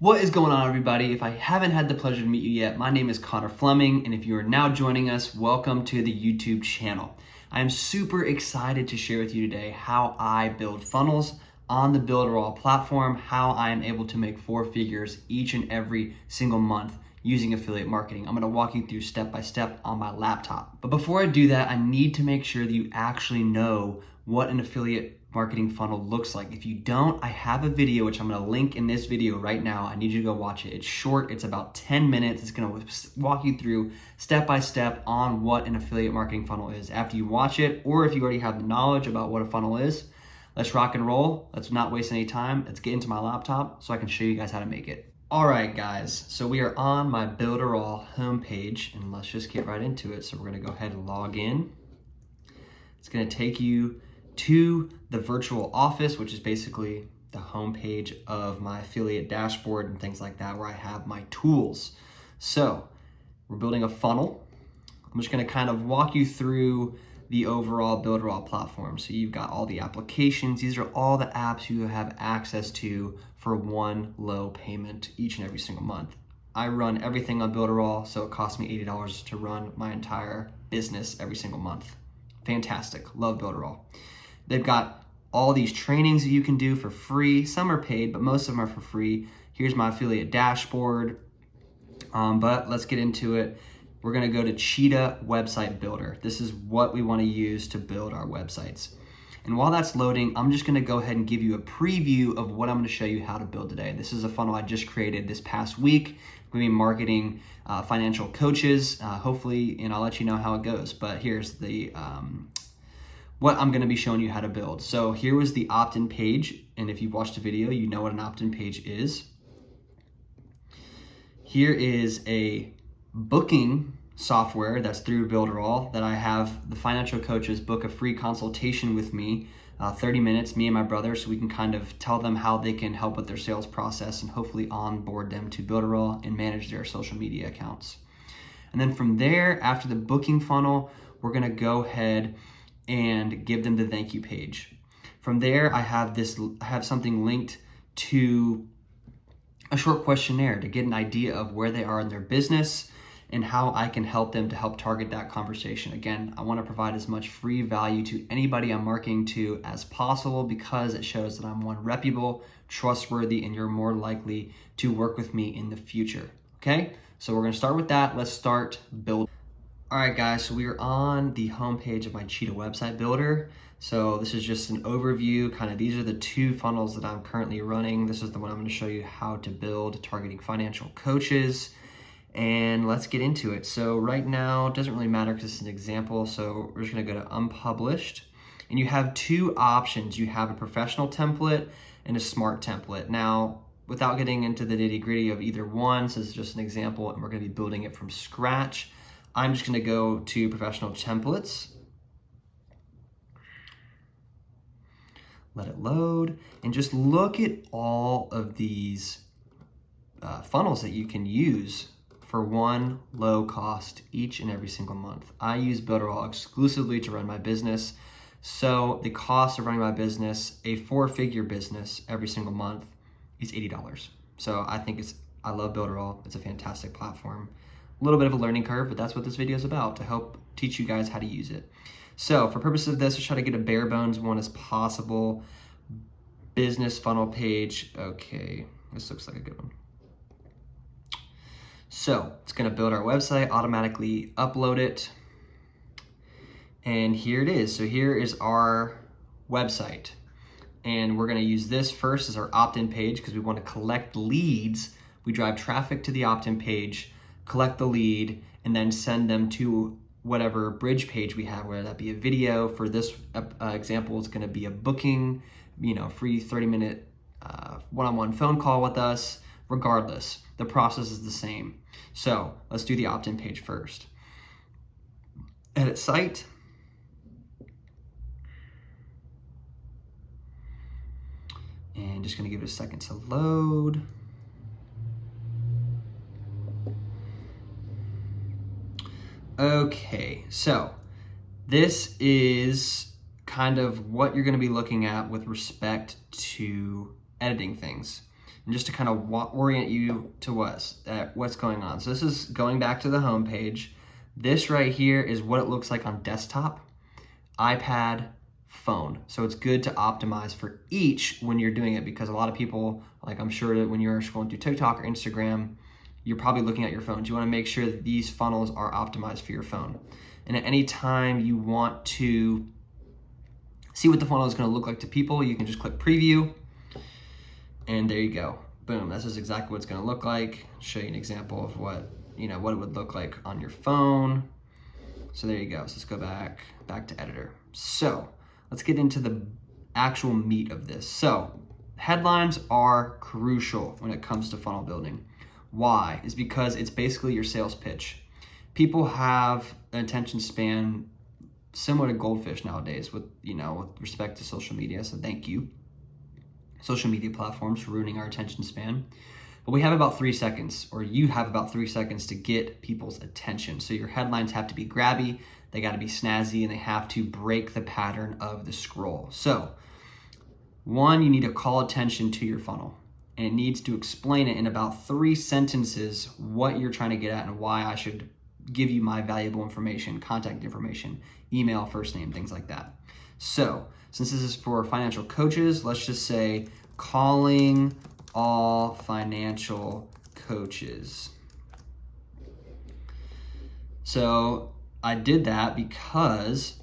What is going on, everybody? If I haven't had the pleasure to meet you yet, my name is Connor Fleming, and if you are now joining us, welcome to the YouTube channel. I am super excited to share with you today how I build funnels on the Builderall platform, how I am able to make 4 figures each and every single month using affiliate marketing. I'm going to walk you through step by step on my laptop. But before I do that, I need to make sure that you actually know what an affiliate marketing funnel looks like. If you don't, I have a video which I'm going to link in this video right now. I need you to go watch it. It's short, it's about 10 minutes. It's going to walk you through step by step on what an affiliate marketing funnel is. After you watch it, or if you already have the knowledge about what a funnel is, let's rock and roll. Let's not waste any time. Let's get into my laptop so I can show you guys how to make it. All right, guys, so we are on my Builderall homepage, and let's just get right into it. So we're going to go ahead and log in. It's going to take you to the virtual office, which is basically the homepage of my affiliate dashboard and things like that, where I have my tools. So we're building a funnel. I'm just going to kind of walk you through the overall Builderall platform. So you've got all the applications. These are all the apps you have access to for one low payment each and every single month. I run everything on Builderall, so it costs me $80 to run my entire business every single month. Fantastic. Love Builderall. They've got all these trainings that you can do for free. Some are paid, but most of them are for free. Here's my affiliate dashboard. But let's get into it. We're going to go to Cheetah Website Builder. This is what we want to use to build our websites. And while that's loading, I'm just going to go ahead and give you a preview of what I'm going to show you how to build today. This is a funnel I just created this past week. We're going to be marketing financial coaches. Hopefully, and I'll let you know how it goes. But here's the what I'm going to be showing you how to build. So here was the opt-in page. And if you've watched the video, you know what an opt-in page is. Here is a booking software that's through Builderall that I have the financial coaches book a free consultation with me, 30 minutes, me and my brother, so we can kind of tell them how they can help with their sales process and hopefully onboard them to Builderall and manage their social media accounts. And then from there, after the booking funnel, we're going to go ahead and give them the thank you page. From there, I have something linked to a short questionnaire to get an idea of where they are in their business and how I can help them to help target that conversation. Again, I want to provide as much free value to anybody I'm marketing to as possible because it shows that I'm one reputable, trustworthy, and you're more likely to work with me in the future. Okay, so we're going to start with that. Let's start building. All right, guys, so we are on the homepage of my Cheetah Website Builder. So this is just an overview. Kind of these are the 2 funnels that I'm currently running. This is the one I'm going to show you how to build, targeting financial coaches. And let's get into it. So right now, it doesn't really matter because it's an example. So we're just going to go to unpublished. And you have 2 options. You have a professional template and a smart template. Now, without getting into the nitty gritty of either one, so this is just an example and we're going to be building it from scratch, I'm just going to go to professional templates. Let it load and just look at all of these funnels that you can use for one low cost each and every single month. I use Builderall exclusively to run my business. So the cost of running my business, a 4-figure business every single month, is $80. So I love Builderall. It's a fantastic platform. A little bit of a learning curve, but that's what this video is about, to help teach you guys how to use it. So for purposes of this, let's try to get a bare bones one as possible. Business funnel page. Okay, this looks like a good one. So it's going to build our website, automatically upload it. And here it is. So here is our website. And we're going to use this first as our opt-in page because we want to collect leads. We drive traffic to the opt-in page, collect the lead, and then send them to whatever bridge page we have, whether that be a video. For this example, it's going to be a booking, free 30-minute one-on-one phone call with us. Regardless, the process is the same. So let's do the opt-in page first. Edit site. And just going to give it a second to load. Okay, so this is kind of what you're going to be looking at with respect to editing things. And just to kind of orient you to what's going on. So this is going back to the home page. This right here is what it looks like on desktop, iPad, phone. So it's good to optimize for each when you're doing it, because a lot of people, like I'm sure that when you're scrolling through TikTok or Instagram, you're probably looking at your phones. You want to make sure that these funnels are optimized for your phone. And at any time you want to see what the funnel is going to look like to people, you can just click preview, and there you go. Boom, this is exactly what it's going to look like. I'll show you an example of what it would look like on your phone. So there you go. So let's go back to editor. So let's get into the actual meat of this. So headlines are crucial when it comes to funnel building. Why? Is because it's basically your sales pitch. People have an attention span similar to goldfish nowadays with respect to social media. So thank you, social media platforms, for ruining our attention span. But we have about 3 seconds, or you have about 3 seconds to get people's attention. So your headlines have to be grabby, they got to be snazzy, and they have to break the pattern of the scroll. So one, you need to call attention to your funnel, and it needs to explain it in about 3 sentences what you're trying to get at and why I should give you my valuable information, contact information, email, first name, things like that. So since this is for financial coaches, let's just say calling all financial coaches. So I did that because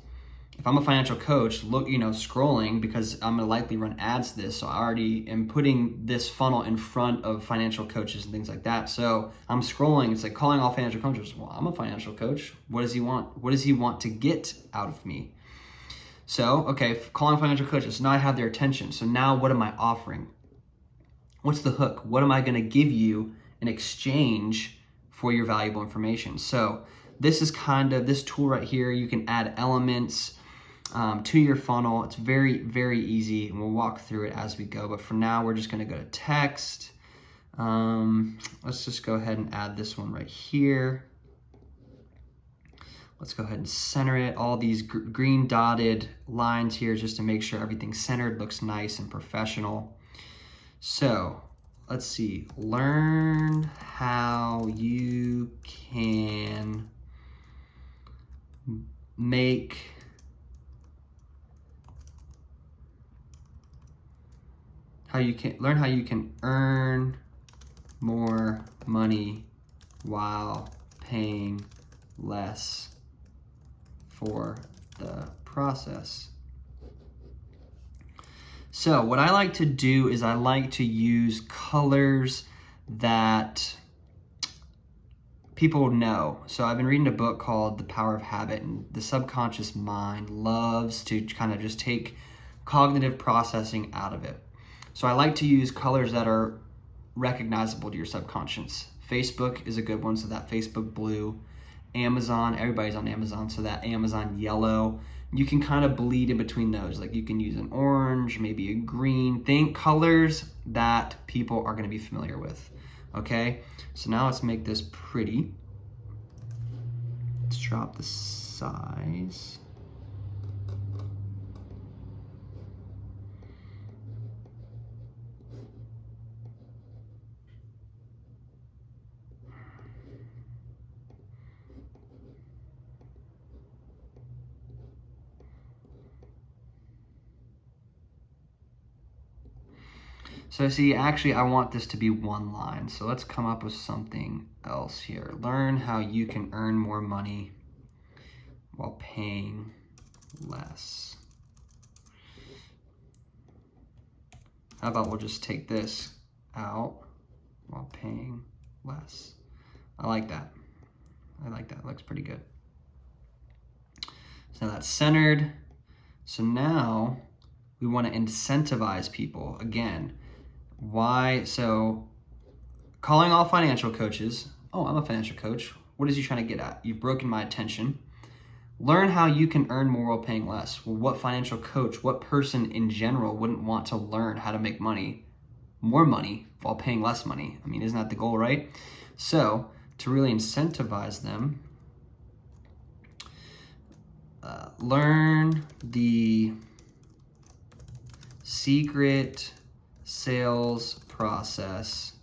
if I'm a financial coach, scrolling, because I'm gonna likely run ads to this, so I already am putting this funnel in front of financial coaches and things like that. So I'm scrolling, it's like calling all financial coaches. Well, I'm a financial coach. What does he want? What does he want to get out of me? So, okay, calling financial coaches. So now I have their attention. So now what am I offering? What's the hook? What am I gonna give you in exchange for your valuable information? So this is this tool right here. You can add elements to your funnel. It's very, very easy, and we'll walk through it as we go. But for now, we're just going to go to text. Let's just go ahead and add this one right here. Let's go ahead and center it. All these green dotted lines here just to make sure everything's centered, looks nice and professional. So let's see. Learn how you can learn how you can earn more money while paying less for the process. So what I like to do is I like to use colors that people know. So I've been reading a book called The Power of Habit, and the subconscious mind loves to kind of just take cognitive processing out of it. So I like to use colors that are recognizable to your subconscious. Facebook is a good one, so that Facebook blue. Amazon, everybody's on Amazon, so that Amazon yellow. You can kind of bleed in between those. Like you can use an orange, maybe a green. Think colors that people are going to be familiar with. Okay, so now let's make this pretty. Let's drop the size. So see, actually I want this to be one line. So let's come up with something else here. Learn how you can earn more money while paying less. How about we'll just take this out while paying less. I like that. It looks pretty good. So that's centered. So now we want to incentivize people again. Why? So calling all financial coaches. Oh, I'm a financial coach. What is he trying to get at? You've broken my attention. Learn how you can earn more while paying less. Well, what financial coach, what person in general wouldn't want to learn how to make more money while paying less money? I mean, isn't that the goal, right? So to really incentivize them, learn the secret sales process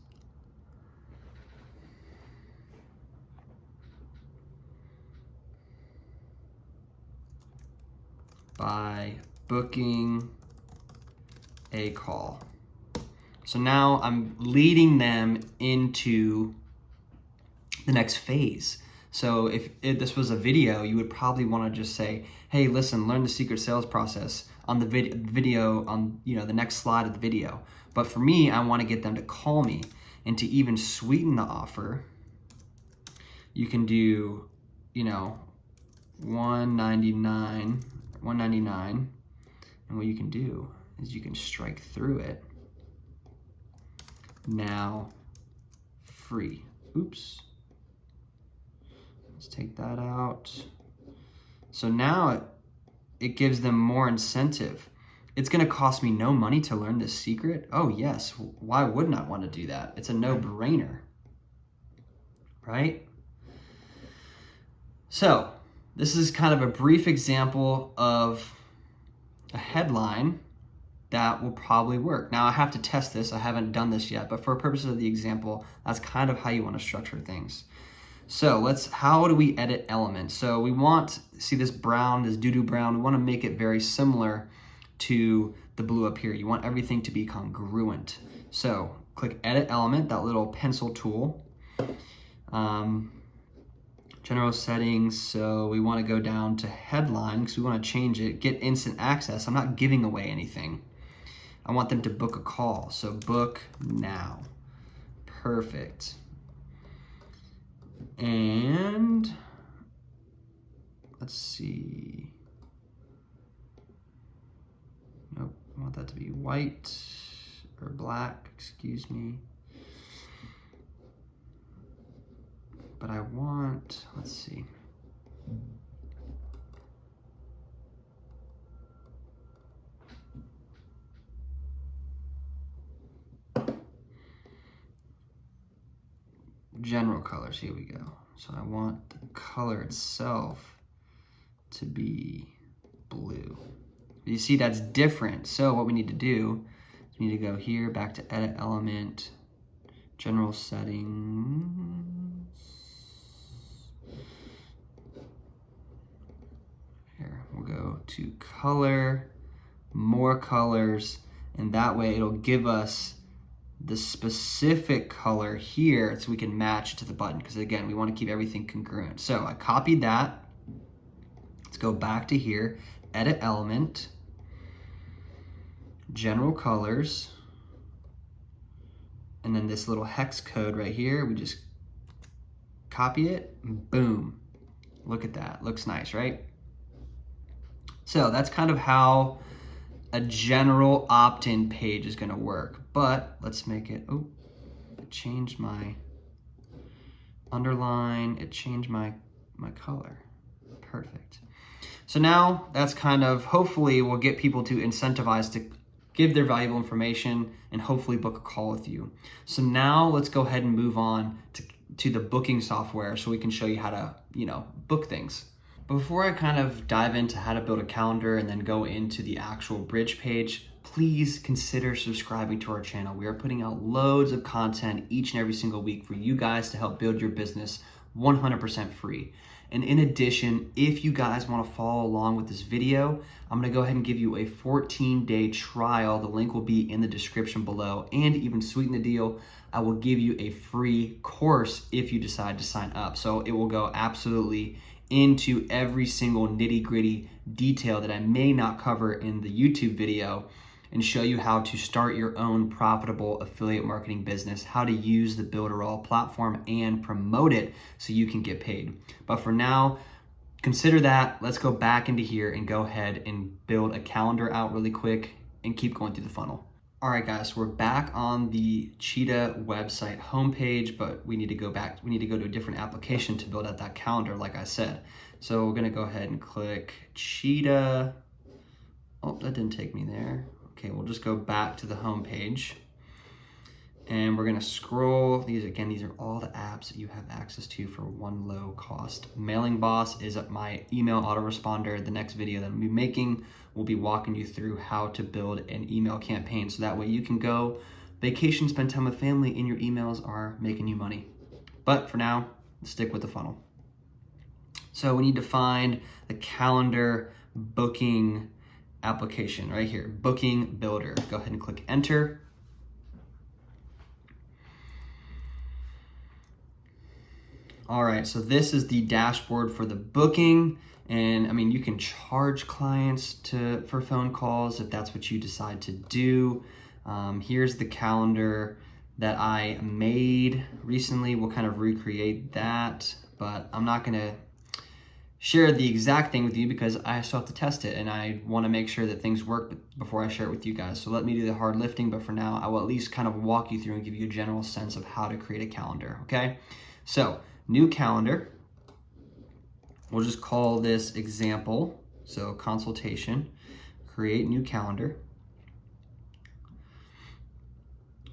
by booking a call. So now I'm leading them into the next phase. So if this was a video, you would probably want to just say, hey, listen, learn the secret sales process on the video on, you know, the next slide of the video. But for me, I want to get them to call me. And to even sweeten the offer, you can do, you know, $199. And what you can do is you can strike through it. Now free. Oops. Let's take that out. So now it gives them more incentive. It's gonna cost me no money to learn this secret. Oh yes, why wouldn't I want to do that? It's a no-brainer, right? So this is kind of a brief example of a headline that will probably work. Now I have to test this, I haven't done this yet, but for purposes of the example, that's kind of how you want to structure things. So how do we edit elements? So we want, see this brown, this doo-doo brown, we want to make it very similar to the blue up here. You want everything to be congruent. So click edit element, that little pencil tool. General settings, so we want to go down to headline because we want to change it. Get instant access, I'm not giving away anything. I want them to book a call, so book now. Perfect. And let's see. Nope, I want that to be white or black, excuse me. But I want, let's see. General colors, here we go. So I want the color itself to be blue. You see that's different. So what we need to do is we need to go here, back to edit element, general settings. Here, we'll go to color, more colors, and that way it'll give us the specific color here so we can match to the button, because again, we want to keep everything congruent. So I copied that. Let's go back to here, edit element, general colors, and then this little hex code right here, we just copy it, boom. Look at that, looks nice, right? So that's kind of how a general opt-in page is gonna work. But let's make it, oh, it changed my underline, it changed my color. Perfect. So now that's kind of, hopefully we'll get people to incentivize to give their valuable information and hopefully book a call with you. So now let's go ahead and move on to the booking software so we can show you how to, you know, book things. But before I kind of dive into how to build a calendar and then go into the actual bridge page, please consider subscribing to our channel. We are putting out loads of content each and every single week for you guys to help build your business 100% free. And in addition, if you guys want to follow along with this video, I'm going to go ahead and give you a 14-day trial. The link will be in the description below. And even sweeten the deal, I will give you a free course if you decide to sign up. So it will go absolutely into every single nitty-gritty detail that I may not cover in the YouTube video, and show you how to start your own profitable affiliate marketing business, how to use the Builderall platform and promote it so you can get paid. But for now, consider that. Let's go back into here and go ahead and build a calendar out really quick and keep going through the funnel. All right, guys, we're back on the Cheetah website homepage, but we need to go back. We need to go to a different application to build out that calendar, like I said. So we're gonna go ahead and click Cheetah. Oh, that didn't take me there. Okay, we'll just go back to the home page. And we're gonna scroll. These are all the apps that you have access to for one low cost. Mailing Boss is my email autoresponder. The next video that I'll be making will be walking you through how to build an email campaign. So that way you can go vacation, spend time with family, and your emails are making you money. But for now, stick with the funnel. So we need to find the calendar booking application right here, Booking Builder. Go ahead and click enter. All right, so this is the dashboard for the booking. And I mean, you can charge clients for phone calls if that's what you decide to do. Here's the calendar that I made recently. We'll kind of recreate that, but I'm not gonna share the exact thing with you because I still have to test it and I wanna make sure that things work before I share it with you guys. So let me do the hard lifting, but for now, I will at least kind of walk you through and give you a general sense of how to create a calendar, okay? So, new calendar. We'll just call this example. So consultation, create new calendar.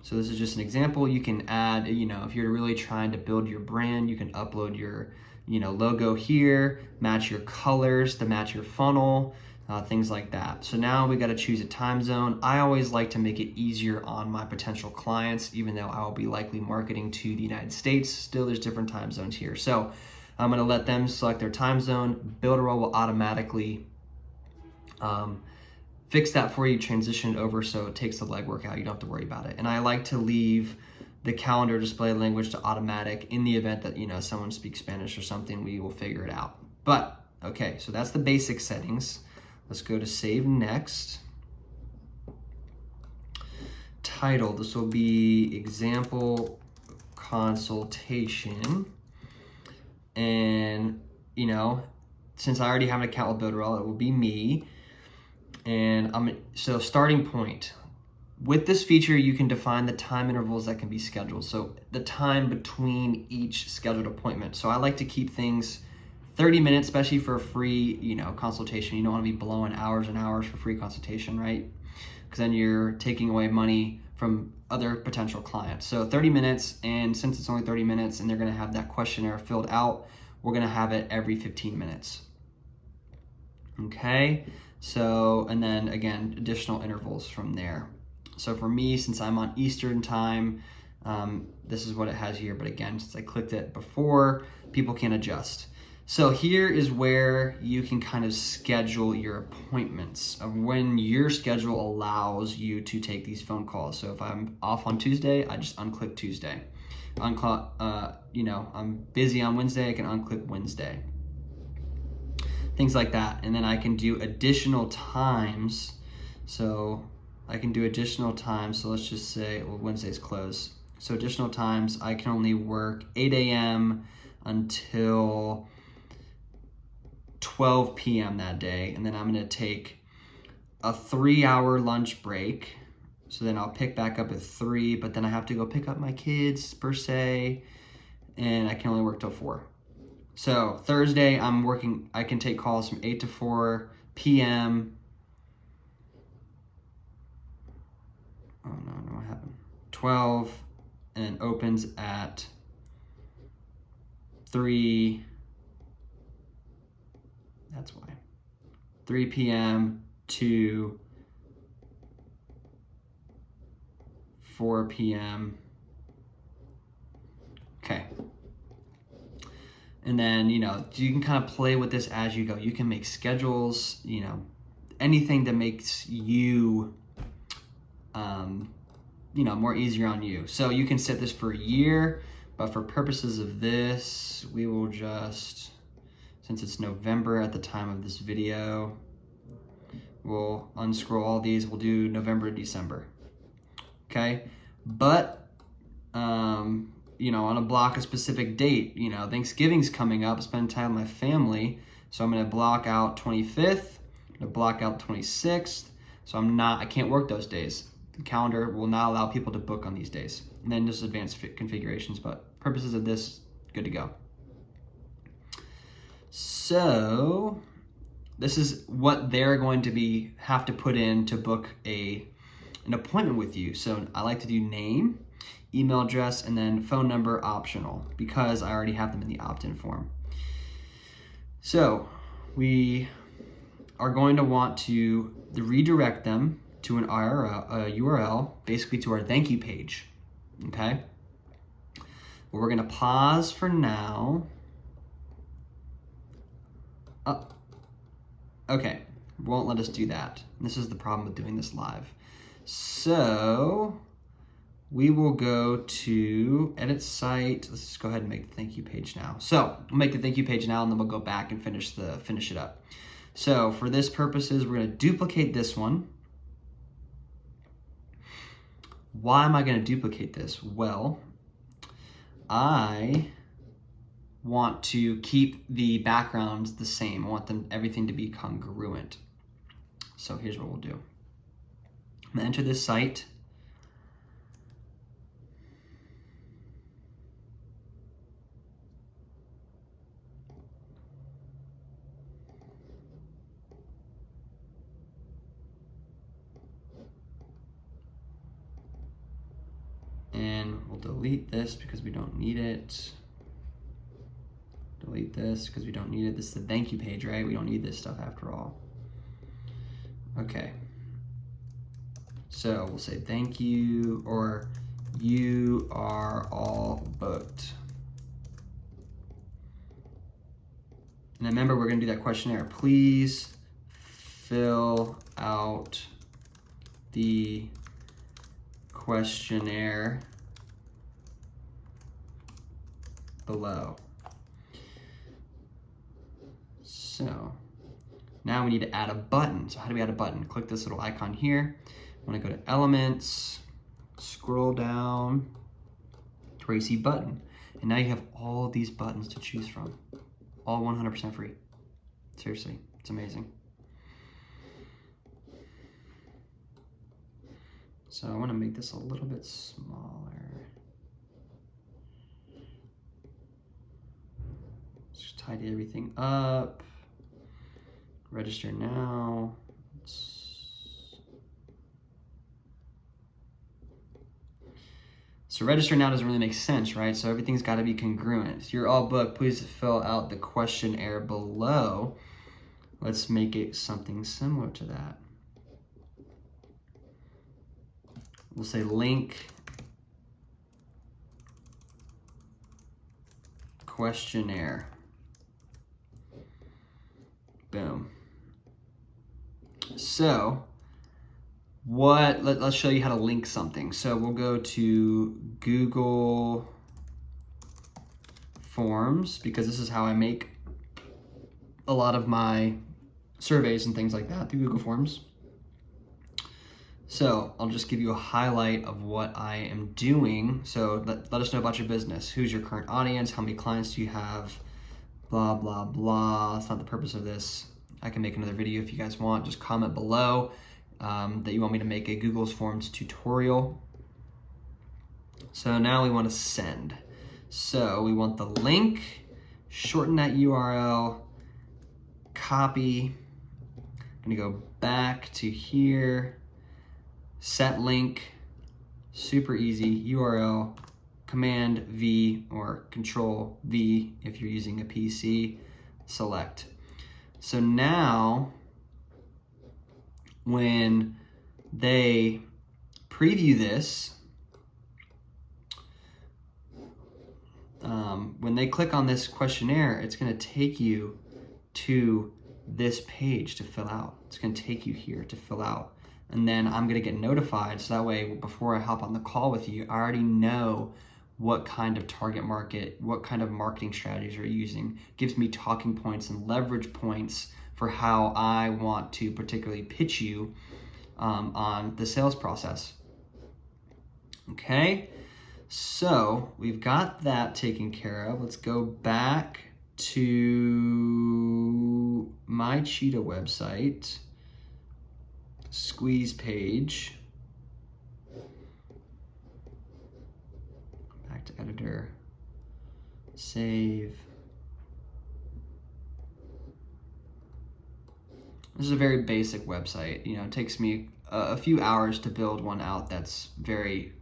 So this is just an example. You can add, if you're really trying to build your brand, you can upload your, logo here, match your colors to match your funnel, things like that. So now we got to choose a time zone. I always like to make it easier on my potential clients, even though I will be likely marketing to the United States. Still, there's different time zones here. So I'm going to let them select their time zone. Builderall will automatically fix that for you, transition it over so it takes the legwork out. You don't have to worry about it. And I like to leave the calendar display language to automatic. In the event that someone speaks Spanish or something, we will figure it out. But okay, so that's the basic settings. Let's go to save next. Title, this will be example consultation. And since I already have an account with Builderall, it will be me. And so starting point. With this feature, you can define the time intervals that can be scheduled. So the time between each scheduled appointment. So I like to keep things 30 minutes, especially for a free, consultation. You don't want to be blowing hours and hours for free consultation, right? Because then you're taking away money from other potential clients. So 30 minutes, and since it's only 30 minutes and they're going to have that questionnaire filled out, we're going to have it every 15 minutes. Okay, so, and then again, additional intervals from there. So for me, since I'm on Eastern time, this is what it has here. But again, since I clicked it before, people can adjust. So here is where you can kind of schedule your appointments of when your schedule allows you to take these phone calls. So if I'm off on Tuesday, I just unclick Tuesday. I'm busy on Wednesday, I can unclick Wednesday. Things like that. And then I can do additional times. So I can do additional times. So let's just say, well, Wednesday's closed. So additional times, I can only work 8 a.m. until 12 p.m. that day. And then I'm going to take a 3-hour lunch break. So then I'll pick back up at 3, but then I have to go pick up my kids per se. And I can only work till 4. So Thursday, I can take calls from 8 to 4 p.m. Oh no, what happened? 12 and opens at 3. That's why. 3 p.m. to 4 p.m. Okay. And then, you can kind of play with this as you go. You can make schedules, anything that makes you, more easier on you. So you can set this for a year, but for purposes of this, we will just, since it's November at the time of this video, we'll unscroll all these. We'll do November to December. Okay. But, on a block a specific date, Thanksgiving's coming up, spend time with my family. So I'm going to block out 25th, I'm going to block out 26th. So I can't work those days. The calendar will not allow people to book on these days. And then just advanced configurations, but purposes of this, good to go. So this is what they're going to have to put in to book an appointment with you. So I like to do name, email address, and then phone number optional because I already have them in the opt-in form. So we are going to want to redirect them to an URL, basically to our thank you page, okay? Well, we're gonna pause for now. Okay, won't let us do that. This is the problem with doing this live. So we will go to edit site. Let's just go ahead and make the thank you page now. So we'll make the thank you page now, and then we'll go back and finish it up. So for this purposes, we're gonna duplicate this one. Why am I gonna duplicate this? Well, I want to keep the backgrounds the same. I want everything to be congruent. So here's what we'll do. I'm gonna enter this site. And we'll delete this because we don't need it. Delete this because we don't need it. This is the thank you page, right? We don't need this stuff after all. Okay. So we'll say thank you, or you are all booked. And remember, we're gonna do that questionnaire. Please fill out the questionnaire below. So now we need to add a button. So how do we add a button? Click this little icon here. I want to go to Elements, scroll down to where you see button. And now you have all these buttons to choose from. All 100% free. Seriously, it's amazing. So I want to make this a little bit smaller. Just tidy everything up. Register now. So register now doesn't really make sense, right? So everything's got to be congruent. So you're all booked. Please fill out the questionnaire below. Let's make it something similar to that. We'll say link questionnaire. Boom. So let's show you how to link something. So we'll go to Google Forms, because this is how I make a lot of my surveys and things like that, through Google Forms. So I'll just give you a highlight of what I am doing. So let us know about your business. Who's your current audience? How many clients do you have? Blah, blah, blah. That's not the purpose of this. I can make another video if you guys want. Just comment below that you want me to make a Google Forms tutorial. So now we want to send. So we want the link, shorten that URL, copy. I'm gonna go back to here, set link, super easy, URL, Command V or Control V if you're using a PC, select. So now when they preview this, when they click on this questionnaire, it's going to take you to this page to fill out. It's going to take you here to fill out. And then I'm going to get notified, so that way before I hop on the call with you, I already know what kind of target market, what kind of marketing strategies you're using. It gives me talking points and leverage points for how I want to particularly pitch you on the sales process. Okay, so we've got that taken care of. Let's go back to my Cheetah website, squeeze page, back to editor, save. This is a very basic website. You know, it takes me a few hours to build one out that's very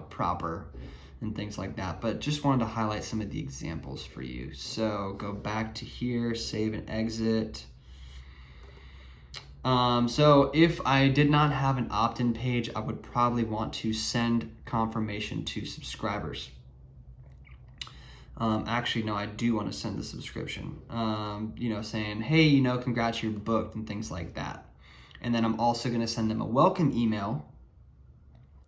proper and things like that. But just wanted to highlight some of the examples for you. So go back to here, save and exit. So if I did not have an opt-in page, I would probably want to send confirmation to subscribers. Actually, no, I do want to send the subscription, saying, hey, congrats, you're booked and things like that. And then I'm also going to send them a welcome email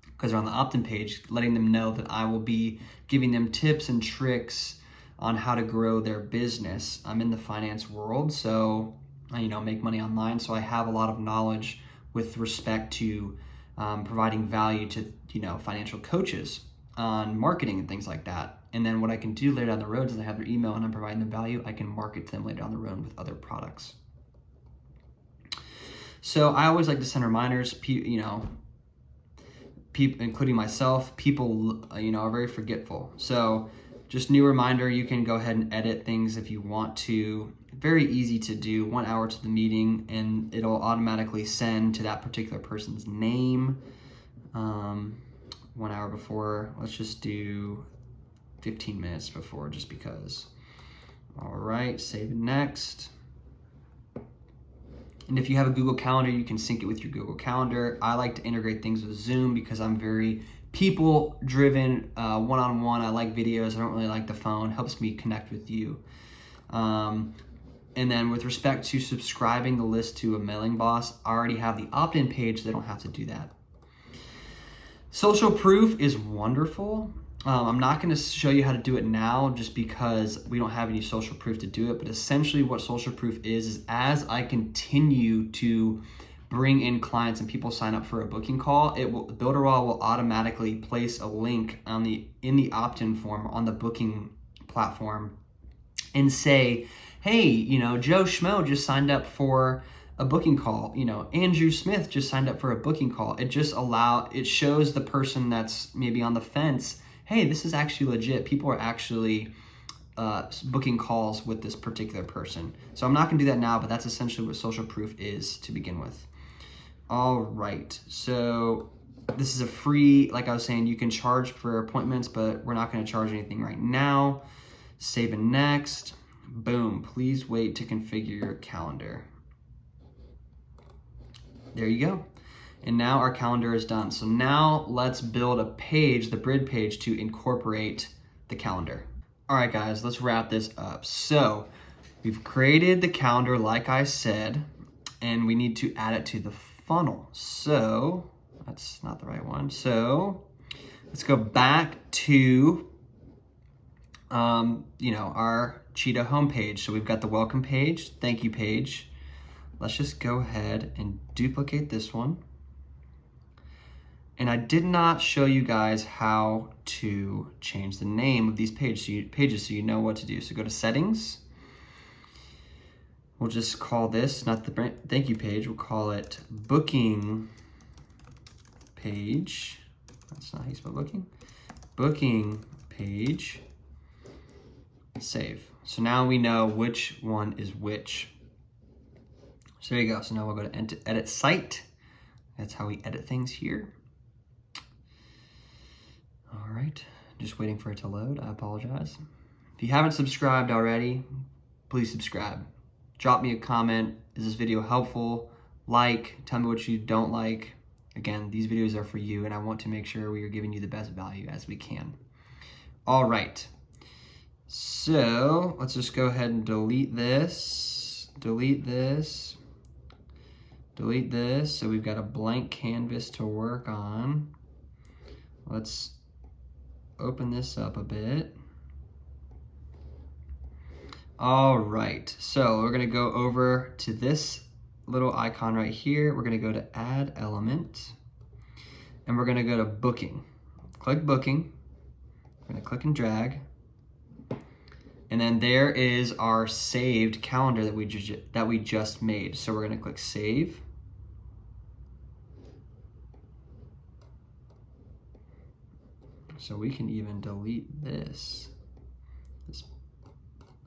because they're on the opt-in page, letting them know that I will be giving them tips and tricks on how to grow their business. I'm in the finance world, so make money online. So I have a lot of knowledge with respect to providing value to, financial coaches on marketing and things like that. And then what I can do later down the road is I have their email and I'm providing them value. I can market to them later down the road with other products. So I always like to send reminders, people, including myself, people, are very forgetful. So just new reminder, you can go ahead and edit things if you want to. Very easy to do, 1 hour to the meeting, and it'll automatically send to that particular person's name. 1 hour before, let's just do 15 minutes before, just because. All right, save and next. And if you have a Google Calendar, you can sync it with your Google Calendar. I like to integrate things with Zoom because I'm very people-driven, one-on-one. I like videos. I don't really like the phone. Helps me connect with you. And then with respect to subscribing the list to a mailing boss, I already have the opt-in page. They don't have to do that. Social proof is wonderful. I'm not going to show you how to do it now just because we don't have any social proof to do it. But essentially what social proof is as I continue to bring in clients and people sign up for a booking call, Builderall will automatically place a link in the opt-in form on the booking platform and say, hey, Joe Schmo just signed up for a booking call. Andrew Smith just signed up for a booking call. It shows the person that's maybe on the fence, hey, this is actually legit. People are actually booking calls with this particular person. So I'm not gonna do that now, but that's essentially what social proof is to begin with. All right, so this is a free, like I was saying, you can charge for appointments, but we're not gonna charge anything right now. Save and next. Boom, please wait to configure your calendar. There you go. And now our calendar is done. So now let's build a page, the grid page, to incorporate the calendar. All right, guys, let's wrap this up. So we've created the calendar, like I said, and we need to add it to the funnel. So that's not the right one. So let's go back to our Cheetah homepage. So we've got the welcome page, thank you page. Let's just go ahead and duplicate this one. And I did not show you guys how to change the name of these pages so you know what to do. So go to settings. We'll just call this, not the thank you page, we'll call it booking page. That's not how you spell booking. Booking page. Save. So now we know which one is which. So there you go. So now we'll go to edit site. That's how we edit things here. All right, just waiting for it to load. I apologize. If you haven't subscribed already, please subscribe. Drop me a comment. Is this video helpful? Tell me what you don't like. Again, these videos are for you, and I want to make sure we are giving you the best value as we can. All right. So let's just go ahead and delete this, delete this, delete this. So we've got a blank canvas to work on. Let's open this up a bit. All right, so we're gonna go over to this little icon right here. We're gonna go to add element and we're gonna go to booking. Click booking, we're gonna click and drag. And then there is our saved calendar that we just made. So we're gonna click save. So we can even delete this.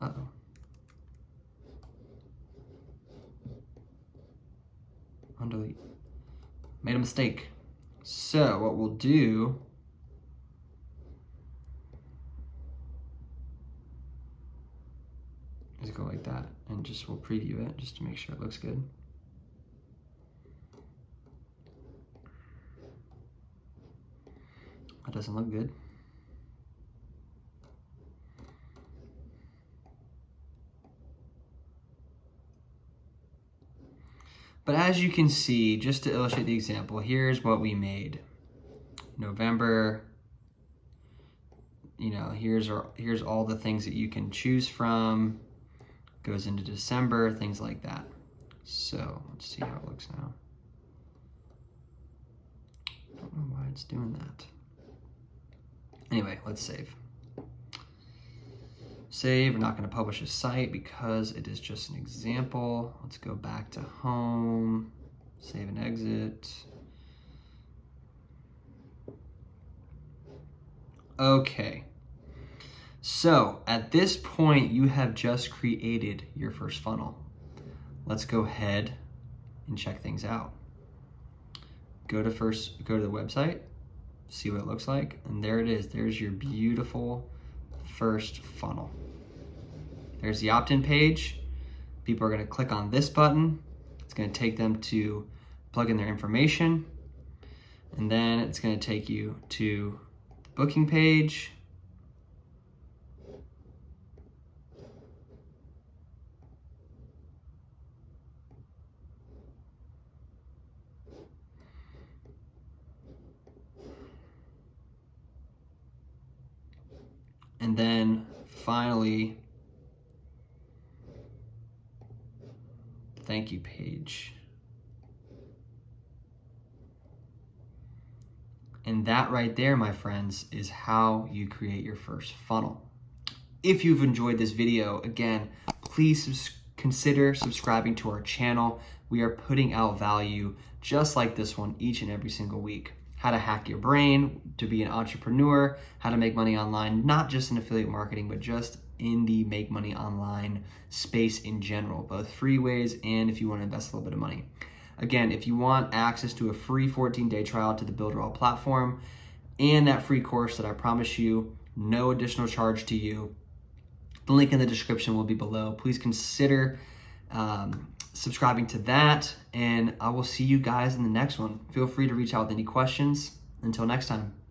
Uh-oh. Undelete. Made a mistake. So what we'll do go like that, and we'll preview it just to make sure it looks good. That doesn't look good. But as you can see, just to illustrate the example, here's what we made. November, you know, here's all the things that you can choose from. Goes into December, things like that. So let's see how it looks now. I don't know why it's doing that. Anyway, let's save. Save, we're not gonna publish a site because it is just an example. Let's go back to home, save and exit. Okay, so at this point, you have just created your first funnel. Let's go ahead and check things out. Go to the website, see what it looks like, and there it is. There's your beautiful first funnel. There's the opt-in page. People are gonna click on this button. It's gonna take them to plug in their information, and then it's gonna take you to the booking page. And then finally, thank you page. And that right there, my friends, is how you create your first funnel. If you've enjoyed this video, again, please consider subscribing to our channel. We are putting out value just like this one each and every single week. How to hack your brain to be an entrepreneur, how to make money online, not just in affiliate marketing, but just in the make money online space in general, both free ways and if you want to invest a little bit of money. Again, if you want access to a free 14-day trial to the Builderall Platform and that free course that I promise you, no additional charge to you, the link in the description will be below. Please consider subscribing to that, and I will see you guys in the next one. Feel free to reach out with any questions. Until next time.